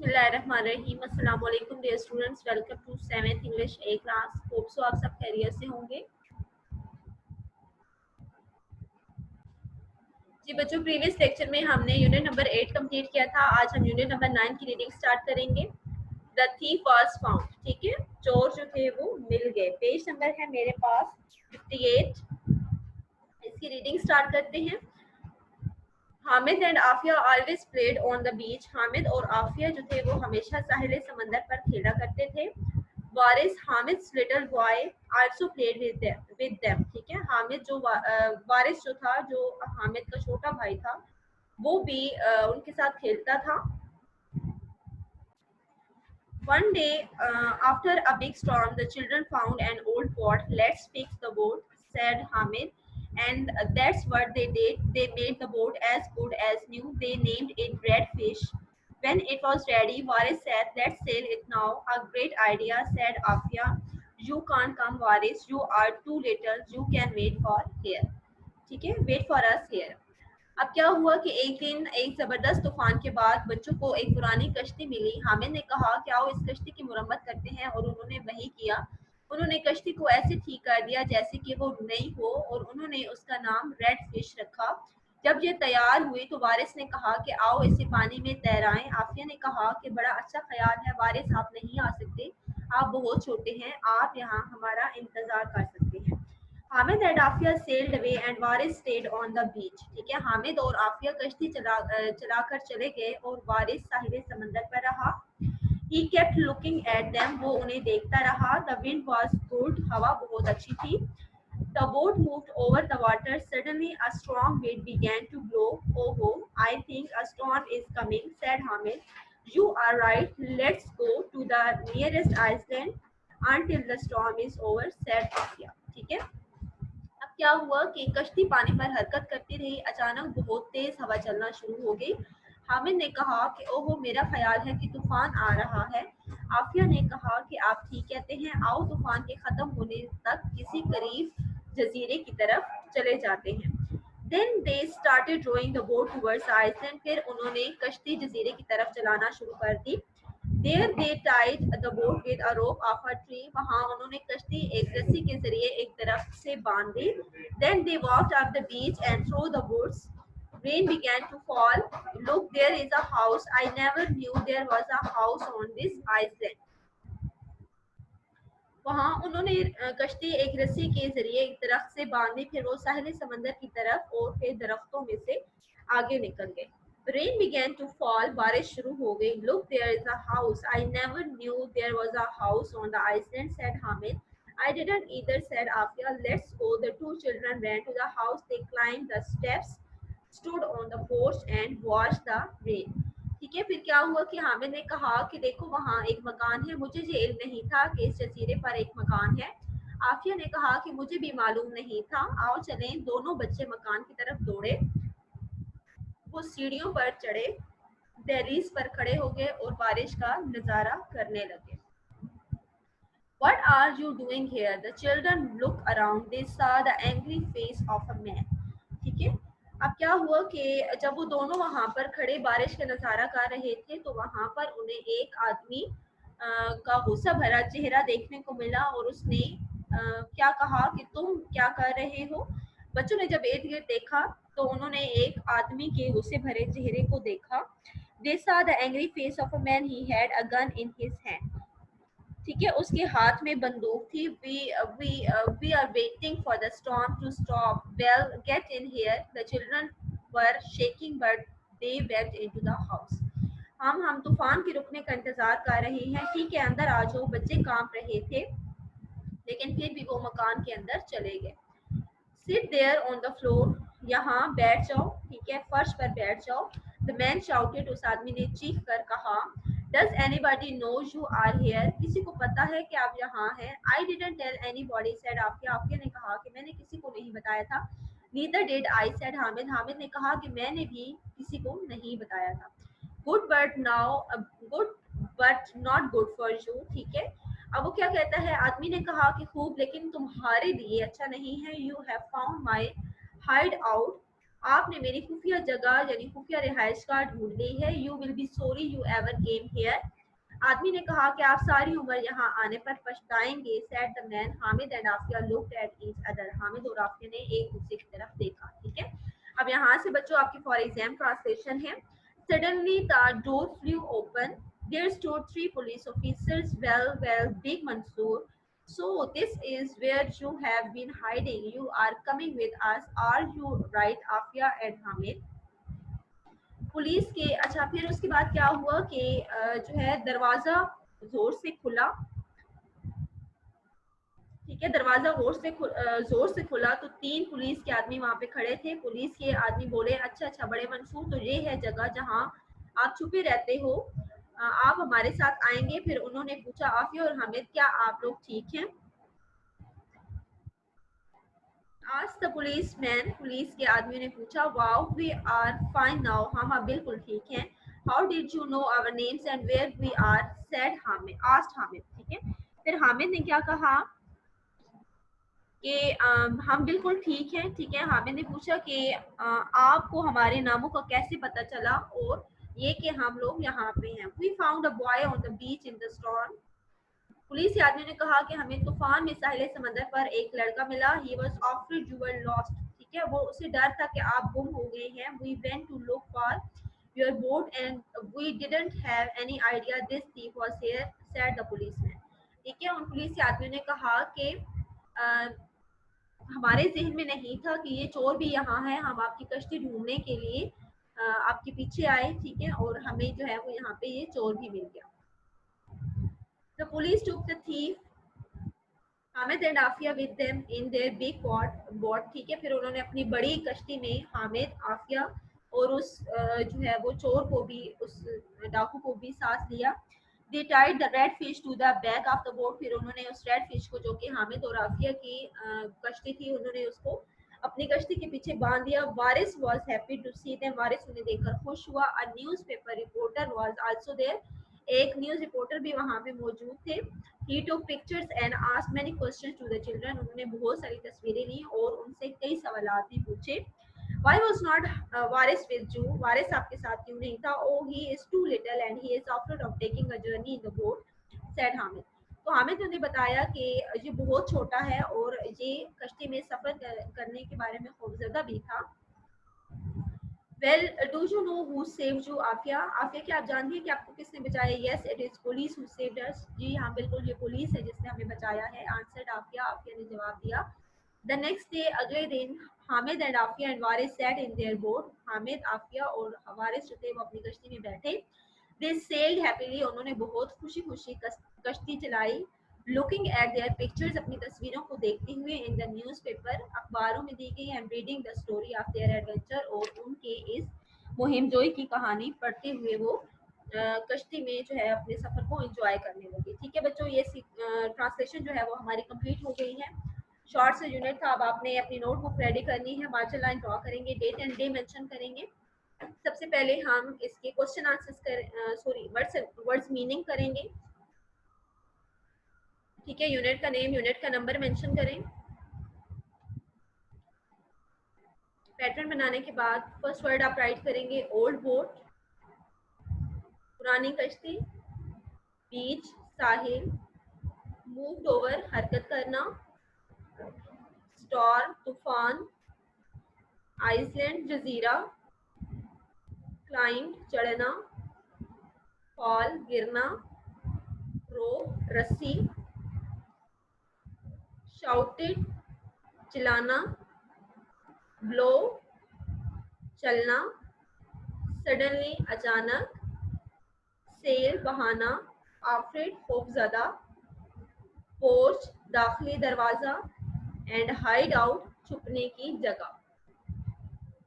बिस्मिल्लाहिर्रहमानिर्रहीम। अस्सलाम वालेकुम dear students, welcome to 7th English A class. Hope so आप सब खैरियत से होंगे। जी बच्चों, प्रीवियस लेक्चर में हमने यूनिट नंबर 8 कंप्लीट किया था। आज हम यूनिट नंबर 9 की रीडिंग स्टार्ट करेंगे। The thief was found. ठीक है, चोर जो थे वो मिल गए। पेज नंबर है मेरे पास 58। इसकी रीडिंग स्टार्ट करते हैं। Hamid and Afia always played on the beach. Hamid और आफिया जो थे वो हमेशा साहिल समंदर पर खेला करते थे। Waris Hamid's little boy also played with them. ठीक है, हामिद जो वारिस जो था, जो हामिद का छोटा भाई था, वो भी उनके साथ खेलता था। One day, after a big storm, the children found an old pot. Let's fix the boat, said Hamid. And that's what they did. They made the boat as good as new. They named it Redfish. When it was ready, Waris said, let's sail it now. A great idea, said Afia. You can't come, Waris. You are too little. You can wait for here. ठीक है, wait for us here. अब क्या हुआ कि एक दिन एक जबरदस्त तूफान के बाद बच्चों को एक पुरानी कश्ती मिली। हामिद ने कहा कि आओ इस कश्ती की मुरम्मत करते हैं, और उन्होंने वही किया। उन्होंने कश्ती को ऐसे ठीक कर दिया जैसे कि वो नई हो, और उन्होंने उसका नाम रेड फिश रखा। जब ये तैयार हुई तो वारिस ने कहा कि आओ इसे पानी में तैराएं। आफिया ने कहा कि बड़ा अच्छा ख्याल है वारिस, आप नहीं आ सकते, आप बहुत छोटे हैं, आप यहाँ हमारा इंतजार कर सकते हैं। Hamid and Afia sailed away and Waris stayed on the beach. ठीक है, हामिद और आफिया कश्ती चलाकर चले गए और वारिस साहिल समंदर पर रहा। He kept looking at them. वो उन्हें देखता रहा। The wind was good. हवा बहुत अच्छी थी। The boat moved over the water. Suddenly a strong wind began to blow. Oh, I think a storm is coming, said Hamid. You are right. Let's go to the nearest island until the storm is over, said Afia. ठीक है, अब क्या हुआ कि कश्ती पानी पर हरकत करती रही। अचानक बहुत तेज हवा चलना शुरू हो गई। हामिद ने कहा कि ओहो, मेरा ख्याल है कि तूफान आ रहा है। आफिया ने कहा कि आप ठीक कहते हैं, आओ तूफान के खत्म होने तक किसी करीब जजीरे की तरफ चले जाते हैं। Then they started rowing the boat towards the island. फिर उन्होंने कश्ती जजीरे की तरफ चलाना शुरू कर दी। There they tied the boat with a rope of a tree. वहाँ उन्होंने कश्ती एक रस्सी के जरिए एक दरख्त से बांध दी। Then they walked up the beach and through the woods. Rain began to fall. Look, there is a house. I never knew there was a house on this island. वहाँ उन्होंने कश्ती एक रस्सी के जरिए एक दरख्त से बांधी। फिर वो साहिल समंदर की तरफ और फिर दरख्तों में से आगे निकल गए। Rain began to fall. बारिश शुरू हो गई। Look, there is a house. I never knew there was a house on the island, said Hamid. I didn't either, said Afia. Let's go. The two children ran to the house. They climbed the steps, stood on the porch and watched the rain. ठीक है, फिर क्या हुआ कि हामिद ने कहा कि देखो वहाँ एक मकान है, मुझे ये इल्म नहीं था कि इस जजीरे पर एक मकान है। आफिया ने कहा कि मुझे भी मालूम नहीं था, आओ चलें। दोनों बच्चे मकान की तरफ दौड़े। वो सीढ़ियों पर चढ़े, दहलीज पर खड़े हो गए और बारिश का नजारा करने लगे। What are you doing here? The children looked around. They saw the angry face of a man. ठीक है, अब क्या हुआ कि जब वो दोनों वहां पर खड़े बारिश का नजारा कर रहे थे तो वहां पर उन्हें एक आदमी का गुस्सा भरा चेहरा देखने को मिला, और उसने क्या कहा कि तुम क्या कर रहे हो। बच्चों ने जब इर्द गिर्द देखा तो उन्होंने एक आदमी के गुस्से भरे चेहरे को देखा। They saw the angry face of a man. He had a gun in his hand. ठीक है, उसके हाथ में बंदूक थी। We are waiting for the storm to stop. Well, get in here. The children were shaking, but they went into the house. हम तूफान के रुकने का इंतजार कर रहे हैं। ठीक है, अंदर आ जाओ। बच्चे कांप रहे थे, लेकिन फिर भी वो मकान के अंदर चले गए। Sit there on the floor. यहाँ बैठ जाओ। ठीक है, फर्श पर बैठ जाओ। The man shouted. उस आदमी ने चीख कर कहा, Does anybody know you are here? किसी को पता है कि आप यहाँ हैं? I didn't tell anybody, said Afia. Afia ने कहा कि मैंने किसी को नहीं बताया था। Neither did I, said Hamid. Hamid ने कहा कि मैंने भी किसी को नहीं बताया था। Good but not good for you. ठीक है, अब वो क्या कहता है, आदमी ने कहा कि खूब लेकिन तुम्हारे लिए अच्छा नहीं है। You have found my hideout. आपने मेरी खुफिया जगह यानी खुफिया रिहाइश गाह ढूंढ ली है। You will be sorry you ever came here. आदमी ने कहा कि आप सारी उम्र यहाँ आने पर पछताएंगे। Said the man. Hamid and Afia looked at each other. Hamid और आफिया ने एक दूसरे की तरफ देखा। ठीक है, अब यहाँ से बच्चों आपकी फॉर एग्जाम ट्रांसलेशन है। Suddenly the door flew open. There stood three police officers. Well big Mansoor, so this is where you have been hiding. You are coming with us, are you right, Afia and Hamid? Police के अच्छा फिर उसके बाद क्या हुआ कि जो है दरवाजा जोर से खुला। ठीक है, दरवाजा जोर से खुला तो तीन पुलिस के आदमी वहां पे खड़े थे। पुलिस के आदमी बोले, अच्छा अच्छा बड़े मंसूर, तो ये है जगह जहां आप छुपे रहते हो, आप हमारे साथ आएंगे। फिर उन्होंने पूछा, आफिया और हामिद क्या आप लोग ठीक हैं? Asked the policeman, पुलिस के आदमी ने पूछा। Wow, we are fine now. हम अब बिल्कुल ठीक हैं। How did you know our names and where we are? Said Hamid. Asked Hamid. ठीक है, फिर हामिद ने क्या कहा कि हम बिल्कुल ठीक हैं। ठीक है, हामिद ने पूछा कि आपको हमारे नामों का कैसे पता चला और ये कि हम लोग यहाँ पे हैं। We found a boy on the beach in the storm. Police के आदमी ने कहा कि हमें तूफान में साहिल समंदर पर एक लड़का मिला। He was afraid you were lost. ठीक है, वो उसे डर था कि आप गुम हो गए हैं। We went to look for your boat and we didn't have any idea this thief was here, said the policeman. ठीक है, उन पुलिस के आदमी ने कहा कि हमारे जहन में नहीं था कि ये चोर भी यहाँ है। हम आपकी कश्ती ढूंढने के लिए आपके पीछे आए। ठीक है, और हमें जो है वो यहाँ पे ये चोर भी मिल गया। The police took the thief Hamid and Afia with them in their big boat. ठीक है, फिर उन्होंने अपनी बड़ी कश्ती में हामिद, आफिया और उस जो है वो चोर को भी, उस डाकू को भी साथ लिया। They tied the red fish to the back of the boat. फिर उन्होंने उस रेड फिश को, जो कि हामिद और आफिया की कश्ती थी, उन्होंने उसको अपनी कश्ती के पीछे बांध दिया। Waris was happy to see them. Waris उन्हें देखकर खुश हुआ। A newspaper reporter was also there. एक न्यूज़ रिपोर्टर भी वहां पे मौजूद थे। He took pictures and asked many questions to the children. उन्होंने बहुत सारी तस्वीरें ली और उनसे कई सवालात भी पूछे। Why was not Waris with you? वारिस आपके साथ क्यों नहीं था? Oh, he is too little and he is afraid of taking a journey in the boat, said Hamid. तो हामिद ने उन्हें बताया कि ये बहुत छोटा है और ये कश्ती में सफर करने के बारे में खौफजदा भी था। Well, do you know who saved you, Aafia? Aafia, क्या आप जानती हैं कि आपको किसने बचाया? Yes, it is police who saved us. जी हाँ, बिल्कुल ये पुलिस है जिसने हमें बचाया है। Answered आफिया। आफिया ने जवाब दिया। The next day, अगले दिन, Hamid and Afia and Waris sat in their boat. Hamid, Afia और वारिस जो थे वो अपनी कश्ती में बैठे। They sailed happily. उन्होंने बहुत खुशी खुशी कश्ती चलाई। लुकिंग एट देयर पिक्चर्स, अपनी तस्वीरों को देखते हुए। इन द न्यूज़पेपर, अखबारों में दी गई। And reading the story of their adventure, और उनके इस मुहिम जोई की कहानी पढ़ते हुए वो कश्ती में जो है अपने सफर को एंजॉय करने लगे। ठीक है बच्चों, ये ट्रांसलेशन जो है वो हमारी कंप्लीट हो गई है। शॉर्ट से यूनिट था। अब आपने अपनी नोटबुक रेडी करनी है। मार्जिन लाइन ड्रॉ करेंगे, डेट एंड डे मेंशन करेंगे। सबसे पहले हम इसके क्वेश्चन आंसर्स कर सॉरी वर्ड्स मीनिंग करेंगे। ठीक है, यूनिट का नेम, यूनिट का नंबर मेंशन करें। पैटर्न बनाने के बाद फर्स्ट वर्ड आप राइट करेंगे ओल्ड बोट, पुरानी कश्ती, बीच साहिल, मूव्ड ओवर हरकत करना, स्टॉर्म तूफान, आइसलैंड जजीरा, क्लाइंब चढ़ना, फॉल गिरना, रोप रस्सी, शाउटेड चिल्लाना, ब्लो चलना, सडनली अचानक, सेल बहाना, आफ्रेड खौफजदा, पोर्च दाखिली दरवाजा, एंड हाइड आउट छुपने की जगह।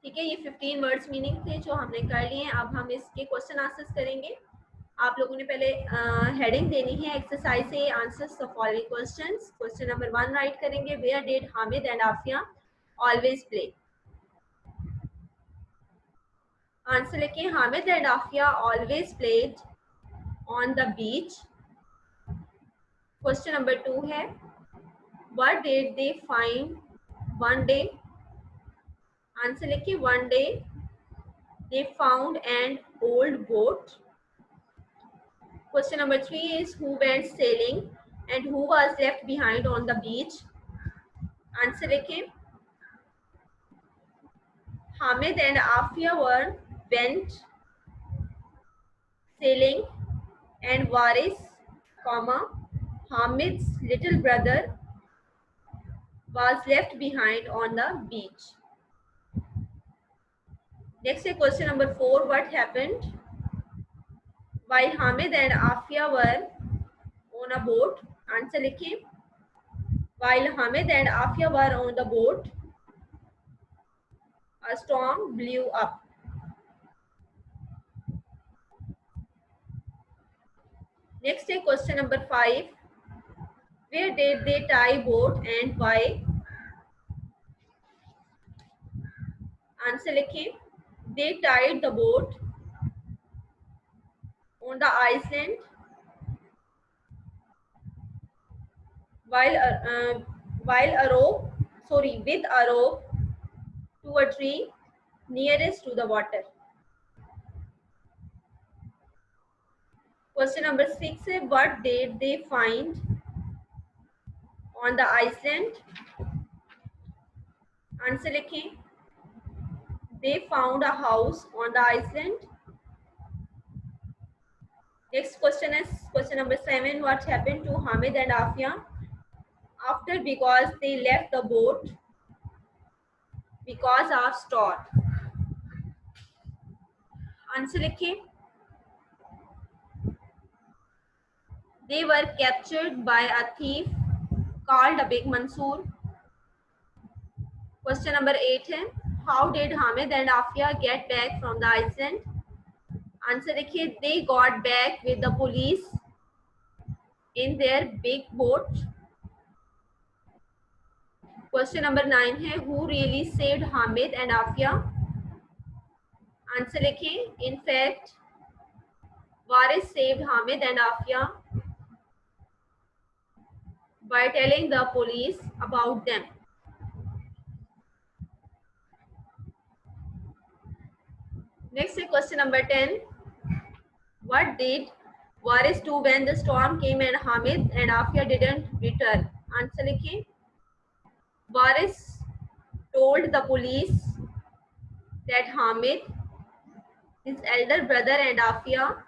ठीक है, ये 15 वर्ड्स मीनिंग थे जो हमने कर लिए हैं। अब हम इसके क्वेश्चन आंसर्स करेंगे। आप लोगों ने पहले हेडिंग देनी है exercise A answers the following questions. Question number 1 write करेंगे, where did Hamid and Afia always play. Answer लिखें, Hamid and Afia always played on the beach. Question number 2 है, what did they find one day. Answer लिखिए, one day they found an old boat. Question number 3 is who went sailing and who was left behind on the beach. Answer लिखें, Hamid and Afia went sailing and Waris, Hamid's little brother, was left behind on the beach. Next is question number 4. What happened while Hamid and Afia were on a boat? Answer लिखें, while Hamid and Afia were on the boat, a storm blew up. Next is question number 5. Where did they tie boat and why? Answer लिखें, they tied the boat on the island while a rope, with a rope to a tree nearest to the water. Question number 6 है, what did they find on the island? Answer लिखें, they found a house on the island. Next question is question number 7. What happened to Hamid and Afia after because they left the boat because of storm? Answer लिखें, they were captured by a thief called a Big Mansoor. Question number 8 है, how did Hamid and Afia get back from the island? Answer लिखिए, they got back with the police in their big boat. Question number 9 है, who really saved Hamid and Afia? Answer लिखिए, in fact Waris saved Hamid and Afia by telling the police about them. Next is question number 10. What did Waris do when the storm came and Hamid and Afia didn't return? Answer लिखिए, Waris told the police that Hamid, his elder brother and Afia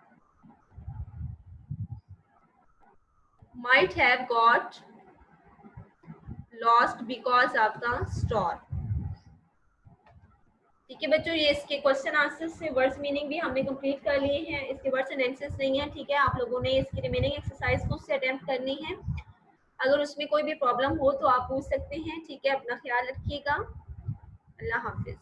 might have got lost because of the storm. ठीक है बच्चों, ये इसके question answer से words meaning भी हमने complete कर लिए हैं. इसके वर्ड्स एंड आंसर्स नहीं है. ठीक है, आप लोगों ने इसकी रिमेनिंग एक्सरसाइज को उससे अटेम्प्ट करनी है. अगर उसमें कोई भी प्रॉब्लम हो तो आप पूछ सकते हैं. ठीक है, अपना ख्याल रखिएगा. अल्लाह हाफिज.